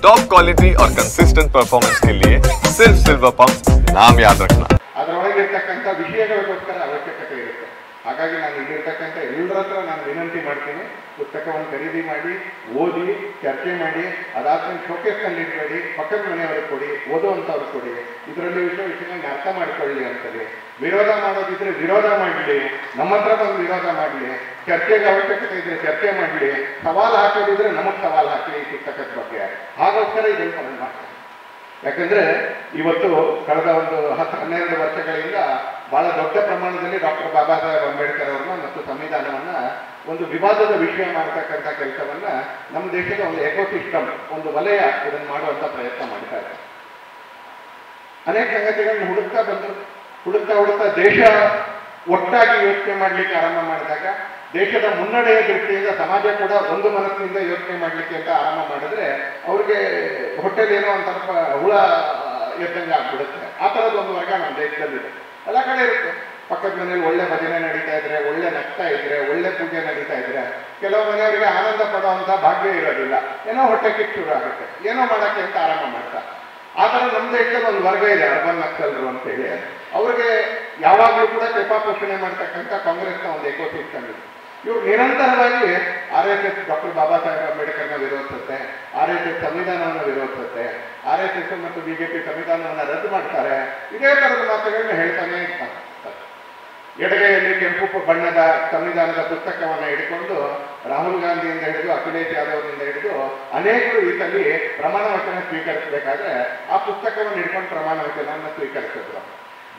Top quality और consistent performance के लिए सिर्फ सिल्वर पंप नाम याद रखना। ಅದರೊಳಗಿರ್ತಕ್ಕಂಥ ವಿಷಯಗಳಿಗೋಸ್ಕರ ಅವಶ್ಯಕತೆ ಇರುತ್ತೆ. ಹಾಗಾಗಿ ನಾನು ಇಲ್ಲಿರ್ತಕ್ಕಂಥ ಎಲ್ಲರ ಹತ್ರ ನಾನು ವಿನಂತಿ ಮಾಡ್ತೀನಿ, ಪುಸ್ತಕವನ್ನು ಖರೀದಿ ಮಾಡಿ, ಓದಿ, ಚರ್ಚೆ ಮಾಡಿ, ಅದಾದ್ಮೇಲೆ ಶೋಕೇಸ್ನಲ್ಲಿ ಇಟ್ಬೇಡಿ, ಪಕ್ಕದ ಮನೆಯವ್ರಿಗೆ ಕೊಡಿ, ಓದುವಂಥವ್ರಿಗೆ ಕೊಡಿ, ಇದರಲ್ಲಿ ವಿಷಯಗಳನ್ನ ಅರ್ಥ ಮಾಡ್ಕೊಳ್ಳಿ ಅಂತೇಳಿ. ವಿರೋಧ ಮಾಡೋದಿದ್ರೆ ವಿರೋಧ ಮಾಡಲಿ, ನಮ್ಮ ಹತ್ರ ಬಂದು ವಿರೋಧ ಮಾಡಲಿ, ಚರ್ಚೆಗೆ ಅವಶ್ಯಕತೆ ಇದ್ರೆ ಚರ್ಚೆ ಮಾಡಲಿ, ಸವಾಲು ಹಾಕೋದಿದ್ರೆ ನಮಗೆ ಸವಾಲು ಹಾಕಲಿ ಈ ಪುಸ್ತಕದ ಬಗ್ಗೆ. ಹಾಗೋಸ್ಕರ ಇದನ್ನು ಮಾಡ್ತೀನಿ. ಯಾಕಂದ್ರೆ ಇವತ್ತು ಕಳೆದ ಒಂದು 10-12 ವರ್ಷಗಳಿಂದ ಬಹಳ ದೊಡ್ಡ ಪ್ರಮಾಣದಲ್ಲಿ ಡಾಕ್ಟರ್ ಬಾಬಾ ಸಾಹೇಬ್ ಅಂಬೇಡ್ಕರ್ ಅವ್ರನ್ನ ಮತ್ತು ಸಂವಿಧಾನವನ್ನ ಒಂದು ವಿವಾದದ ವಿಷಯ ಮಾಡತಕ್ಕಂಥ ಕೆಲಸವನ್ನ ನಮ್ಮ ದೇಶದ ಒಂದು ಎಕೋಸಿಸ್ಟಮ್, ಒಂದು ವಲಯ ಇದನ್ನು ಮಾಡುವಂತ ಪ್ರಯತ್ನ ಮಾಡ್ತಾರೆ. ಅನೇಕ ಸಂಗತಿಗಳನ್ನು ಹುಡುಕ್ತಾ ದೇಶ ಒಟ್ಟಾಗಿ ಯೋಚನೆ ಮಾಡ್ಲಿಕ್ಕೆ ಆರಂಭ ಮಾಡಿದಾಗ, ದೇಶದ ಮುನ್ನಡೆಯ ದೃಷ್ಟಿಯಿಂದ ಸಮಾಜ ಕೂಡ ಒಂದು ಮನಸ್ಸಿನಿಂದ ಯೋಚನೆ ಮಾಡ್ಲಿಕ್ಕೆ ಅಂತ ಆರಂಭ ಮಾಡಿದ್ರೆ ಅವ್ರಿಗೆ ಹೊಟ್ಟೆಲೇನೋ ಒಂದು ಸ್ವಲ್ಪ ಹುಳ ಎದ್ದಂಗೆ ಆಗ್ಬಿಡುತ್ತೆ. ಆ ಥರದ ಒಂದು ವರ್ಗ ನಮ್ಮ ದೇಶದಲ್ಲಿದೆ. ಎಲ್ಲ ಕಡೆ ಇರುತ್ತೆ. ಪಕ್ಕದ ಮನೇಲಿ ಒಳ್ಳೆ ಭಜನೆ ನಡೀತಾ ಇದ್ರೆ, ಒಳ್ಳೆ ನಗ್ತಾ ಇದ್ರೆ, ಒಳ್ಳೆ ಪೂಜೆ ನಡೀತಾ ಇದ್ರೆ, ಕೆಲವು ಮನೆಯವರಿಗೆ ಆನಂದ ಪಡುವಂತ ಭಾಗ್ಯ ಇರೋದಿಲ್ಲ. ಏನೋ ಹೊಟ್ಟೆ ಕಿಚ್ಚು ಶುರು ಆಗುತ್ತೆ, ಏನೋ ಮಾಡಕ್ಕೆ ಅಂತ ಆರಂಭ ಮಾಡ್ತಾರೆ. ಆ ಥರ ನಮ್ಮ ದೇಶದಲ್ಲಿ ಒಂದು ವರ್ಗ ಇದೆ, ಅರ್ಬನ್ ನಕ್ಸಲರು ಅಂತ ಹೇಳಿ. ಅವ್ರಿಗೆ ಯಾವಾಗಲೂ ಕೂಡ ಕೃಪಾ ಪೋಷಣೆ ಮಾಡ್ತಕ್ಕಂಥ ಕಾಂಗ್ರೆಸ್ನ ಒಂದು ಎಕೋಸಿಸ್ಟಮ್ ಇದೆ. ಇವರು ನಿರಂತರವಾಗಿ RSS doctor Baba Saheb ಅಂಬೇಡ್ಕರ್ನ ವಿರೋಧಿಸುತ್ತೆ, RSS ಸಂವಿಧಾನವನ್ನು ವಿರೋಧಿಸುತ್ತೆ, RSS ಮತ್ತು BJP ಸಂವಿಧಾನವನ್ನು ರದ್ದು ಮಾಡ್ತಾರೆ. ಇದೇ ಥರದ ಮಾತುಗಳನ್ನ ಹೇಳ್ತಾನೆ ಇರ್ತಾರೆ. ಎಡಗೈಯಲ್ಲಿ ಕೆಂಪು ಬಣ್ಣದ ಸಂವಿಧಾನದ ಪುಸ್ತಕವನ್ನು ಹಿಡ್ಕೊಂಡು ರಾಹುಲ್ ಗಾಂಧಿಯಿಂದ ಹಿಡಿದು ಅಖಿಲೇಶ್ ಯಾದವ್ರಿಂದ ಹಿಡಿದು ಅನೇಕರು ಈ ಸಲ ಪ್ರಮಾಣ ವಚನ ಸ್ವೀಕರಿಸಬೇಕಾದ್ರೆ ಆ ಪುಸ್ತಕವನ್ನು ಹಿಡ್ಕೊಂಡು ಪ್ರಮಾಣ ವಚನವನ್ನು ಸ್ವೀಕರಿಸಿದ್ರು.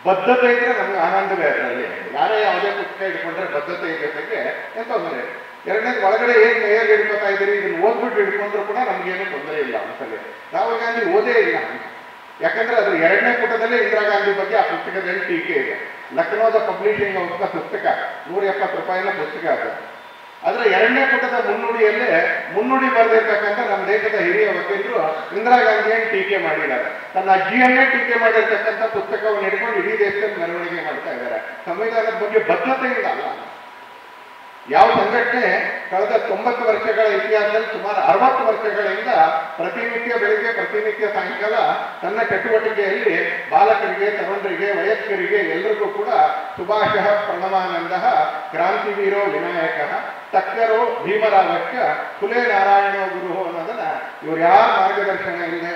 ಬದ್ಧತೆ ಇದ್ರೆ ನಮ್ಗೆ ಆನಂದವೇ. ಅದರಲ್ಲಿ ಯಾರೇ ಯಾವುದೇ ಪುಸ್ತಕ ಹಿಡ್ಕೊಂಡ್ರೆ ಬದ್ಧತೆ ಜೊತೆಗೆ ಎಂತ ತೊಂದರೆ. ಎರಡನೇದು ಒಳಗಡೆ ಏನ್ ಕೈಯಲ್ಲಿ ಹಿಡ್ಕೊತಾ ಇದ್ದೀರಿ, ಇದನ್ನು ಓದ್ಬಿಟ್ಟು ಹಿಡ್ಕೊಂಡ್ರು ಕೂಡ ನಮ್ಗೇನು ತೊಂದರೆ ಇಲ್ಲ. ಒಂದ್ಸಲಿ ರಾಹುಲ್ ಗಾಂಧಿ ಓದೇ ಇಲ್ಲ, ಯಾಕಂದ್ರೆ ಅದ್ರ 2ನೇ ಪುಟದಲ್ಲೇ ಇಂದಿರಾ ಗಾಂಧಿ ಬಗ್ಗೆ ಆ ಪುಸ್ತಕದಲ್ಲಿ ಟೀಕೆ ಇದೆ. ಲಕ್ನೋದ ಪಬ್ಲಿಷಿಂಗ್ ಹೌಸ್ನ ಪುಸ್ತಕ, 170 ರೂಪಾಯಿನ ಪುಸ್ತಕ ಅದು. ಅದರ 2ನೇ ಪುಟದ ಮುನ್ನುಡಿ ಬರೆದಿರ್ತಕ್ಕಂಥ ನಮ್ಮ ದೇಶದ ಹಿರಿಯ ವಕೀಲರು ಇಂದಿರಾ ಗಾಂಧಿಯನ್ನು ಟೀಕೆ ಮಾಡಿದ್ದಾರೆ. ತನ್ನ ಅಜ್ಜಿಯನ್ನೇ ಟೀಕೆ ಮಾಡಿರ್ತಕ್ಕಂಥ ಪುಸ್ತಕವನ್ನು ಹಿಡ್ಕೊಂಡು ಇಡೀ ದೇಶದಲ್ಲಿ ಮೆರವಣಿಗೆ ಮಾಡ್ತಾ ಇದ್ದಾರೆ. ಸಂವಿಧಾನದ ಬಗ್ಗೆ ಬದ್ಧತೆಯಿಂದ ಅಲ್ಲ. ಯಾವ ಸಂಘಟನೆ ಕಳೆದ 90 ವರ್ಷಗಳ ಇತಿಹಾಸದಲ್ಲಿ ಸುಮಾರು 60 ವರ್ಷಗಳಿಂದ ಪ್ರತಿನಿತ್ಯ ಬೆಳಿಗ್ಗೆ ಪ್ರತಿನಿತ್ಯ ಸಾಯಂಕಾಲ ತನ್ನ ಚಟುವಟಿಕೆಯಲ್ಲಿ ಬಾಲಕರಿಗೆ, ತರುಣರಿಗೆ, ವಯಸ್ಕರಿಗೆ ಎಲ್ಲರಿಗೂ ಕೂಡ ಸುಭಾಷಃ ಪ್ರಣವಾನಂದ ಕ್ರಾಂತಿವೀರೋ ವಿನಾಯಕ ತಕ್ಕರೋ ಭೀಮರಾವಶ್ಯ ಫುಲೆ ನಾರಾಯಣೋ ಗುರು ಅನ್ನೋದನ್ನ ಇವ್ರು ಯಾರ ಮಾರ್ಗದರ್ಶನ ಇಲ್ಲದೆ,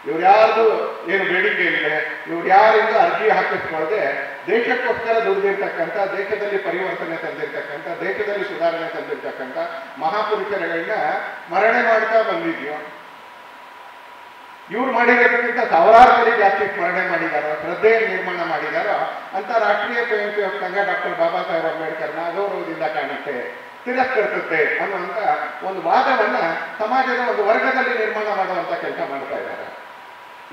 ಇವ್ರು ಯಾರ್ದು ಏನು ಬೇಡಿಕೆ ಇಲ್ಲದೆ, ಇವ್ರು ಯಾರಿಂದ ಅರ್ಜಿ ಹಾಕಿಸ್ಕೊಳ್ಳದೆ ದೇಶಕ್ಕೋಸ್ಕರ ದುಡಿದಿರ್ತಕ್ಕಂಥ, ದೇಶದಲ್ಲಿ ಪರಿವರ್ತನೆ ತಂದಿರ್ತಕ್ಕಂಥ, ದೇಶದಲ್ಲಿ ಸುಧಾರಣೆ ತಂದಿರ್ತಕ್ಕಂಥ ಮಹಾಪುರುಷರುಗಳನ್ನ ಸ್ಮರಣೆ ಮಾಡ್ತಾ ಬಂದಿದ್ಯೋ. ಇವ್ರು ಮಾಡಿರೋದಕ್ಕಿಂತ ಸಾವಿರಾರು ಸಲ ಜಾಸ್ತಿ ಸ್ಮರಣೆ ಮಾಡಿದಾರೋ, ಶ್ರದ್ಧೆಯನ್ನು ನಿರ್ಮಾಣ ಮಾಡಿದಾರೋ ಅಂತ ರಾಷ್ಟ್ರೀಯ ಸ್ವಯಂ ಸೇವಕ ಸಂಘ ಡಾಕ್ಟರ್ ಬಾಬಾ ಸಾಹೇಬ್ ಅಂಬೇಡ್ಕರ್ನ ಅಗೌರವದಿಂದ ಕಾಣುತ್ತೆ, ತಿರಸ್ಕರಿಸುತ್ತೆ ಅನ್ನುವಂಥ ಒಂದು ವಾದವನ್ನ ಸಮಾಜದ ಒಂದು ವರ್ಗದಲ್ಲಿ ನಿರ್ಮಾಣ ಮಾಡುವಂತ ಕೆಲಸ ಮಾಡ್ತಾ ಇದ್ದಾರೆ.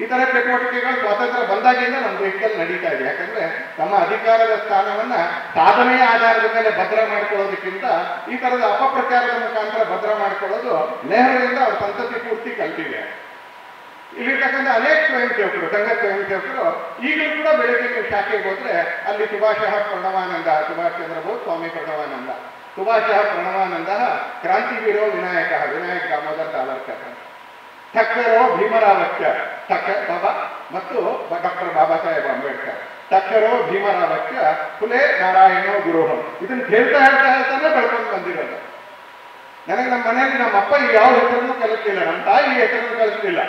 ಈ ತರ ಚಟುವಟಿಕೆಗಳು ಸ್ವಾತಂತ್ರ್ಯ ಬಂದಾಗಿಂದ ನಮ್ಮ ದೇಶದಲ್ಲಿ ನಡೀತಾ ಇದೆ. ಯಾಕಂದ್ರೆ ತಮ್ಮ ಅಧಿಕಾರದ ಸ್ಥಾನವನ್ನ ಸಾಧನೆಯ ಆಧಾರದ ಮೇಲೆ ಭದ್ರ ಮಾಡ್ಕೊಳ್ಳೋದಕ್ಕಿಂತ ಈ ತರದ ಅಪಪ್ರಚಾರದ ಮುಖಾಂತರ ಭದ್ರ ಮಾಡ್ಕೊಳ್ಳೋದು ನೆಹರುವಿಂದ ಅವ್ರ ಸಂತತಿ ಪೂರ್ತಿ ಕಲ್ತಿದೆ. ಇಲ್ಲಿರ್ತಕ್ಕಂಥ ಅನೇಕ ಸ್ವಯಂ ಸೇವಕರು, ಸಂಘ ಸ್ವಯಂ ಸೇವಕರು ಈಗಲೂ ಕೂಡ ಬೆಳಗ್ಗೆ ನೀವು ಶಾಖೆಗೆ ಹೋದ್ರೆ ಅಲ್ಲಿ ಸುಭಾಷಃ ಪ್ರಣವಾನಂದ, ಸುಭಾಷ್ ಚಂದ್ರ ಬೋಸ್, ಸ್ವಾಮಿ ಪ್ರಣವಾನಂದ, ಸುಭಾಷಃ ಪ್ರಣವಾನಂದ ಕ್ರಾಂತಿವೀರೋ ವಿನಾಯಕ, ವಿನಾಯಕ್ ದಾಮೋದರ್ ಸಾವರ್ಕರ್, ಠಕ್ಕರೋ ಭೀಮರಾವಶ್ಯ, ಠಕ್ಕರ್ ಬಾಬಾ ಮತ್ತು ಡಾಕ್ಟರ್ ಬಾಬಾ ಸಾಹೇಬ್ ಅಂಬೇಡ್ಕರ್, ಠಕ್ಕರೋ ಭೀಮರಾವಶ್ಯ ಫುಲೆ ನಾರಾಯಣೋ ಗುರು. ಇದನ್ನು ಹೇಳ್ತಾನೆ ಬೆಳ್ಕೊಂಡು ಬಂದಿರೋದು. ನನಗೆ ನಮ್ಮ ಮನೆಯಲ್ಲಿ ನಮ್ಮ ಅಪ್ಪ ಯಾವ ಹೆಸರನ್ನು ಕಲಿಸಲಿಲ್ಲ, ನಮ್ಮ ತಾಯಿ ಈ ಹೆಸರನ್ನು ಕಲಿಸಲಿಲ್ಲ.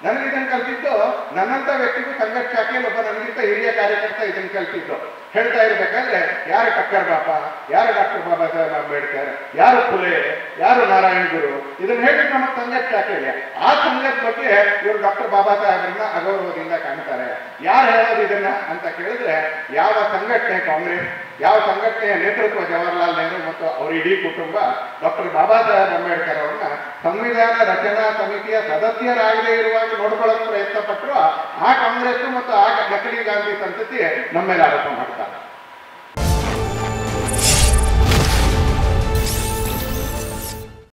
ನನಗೆ ಇದನ್ನು ಕಲಿಸಿದ್ದು ನನ್ನಂತ ವ್ಯಕ್ತಿಗೂ ಸಂಘರ್ಷ ಶಾಖೆಯಲ್ಲಿ ಒಬ್ಬ ನನಗಿಂತ ಹಿರಿಯ ಕಾರ್ಯಕರ್ತ ಇದನ್ನು ಕಲಿಸಿದ್ದು. ಹೇಳ್ತಾ ಇರ್ಬೇಕಾದ್ರೆ ಯಾರು ಟಕ್ಕರ್ ಬಾಬಾ, ಯಾರು ಡಾಕ್ಟರ್ ಬಾಬಾ ಸಾಹೇಬ್ ಅಂಬೇಡ್ಕರ್, ಯಾರು ಫುಲೆ, ಯಾರು ನಾರಾಯಣ ಗುರು, ಇದನ್ನ ಹೇಳಿ ನಮ್ಮ ಸಂಘರ್ಷ ಶಾಖೆಯಲ್ಲಿ. ಆ ಸಂಘದ ಬಗ್ಗೆ ಇವರು ಡಾಕ್ಟರ್ ಬಾಬಾ ಸಾಹೇಬ್ರನ್ನ ಅಗೌರವದಿಂದ ಕಾಣ್ತಾರೆ. ಯಾರು ಹೇಳೋದು ಇದನ್ನ ಅಂತ ಕೇಳಿದ್ರೆ, ಯಾವ ಸಂಘಟನೆ ಕಾಂಗ್ರೆಸ್, ಯಾವ ಸಂಘಟನೆಯ ನೇತೃತ್ವ ಜವಾಹರ್ಲಾಲ್ ನೆಹರು ಮತ್ತು ಅವರ ಇಡೀ ಕುಟುಂಬ ಡಾಕ್ಟರ್ ಬಾಬಾ ಸಾಹೇಬ್ ಅಂಬೇಡ್ಕರ್ ಅವ್ರನ್ನ ಸಂವಿಧಾನ ರಚನಾ ಸಮಿತಿಯ ಸದಸ್ಯರಾಗದೇ ಇರುವಾಗ ನೋಡ್ಕೊಳ್ಳೋಕೆ ಪ್ರಯತ್ನ ಪಟ್ಟರು ಆ ಕಾಂಗ್ರೆಸ್ ಮತ್ತು ಆ ನಕಲಿ ಗಾಂಧಿ ಸಂತತಿ ನಮ್ಮ ಮೇಲೆ ಆರೋಪ ಮಾಡ್ತಾರೆ.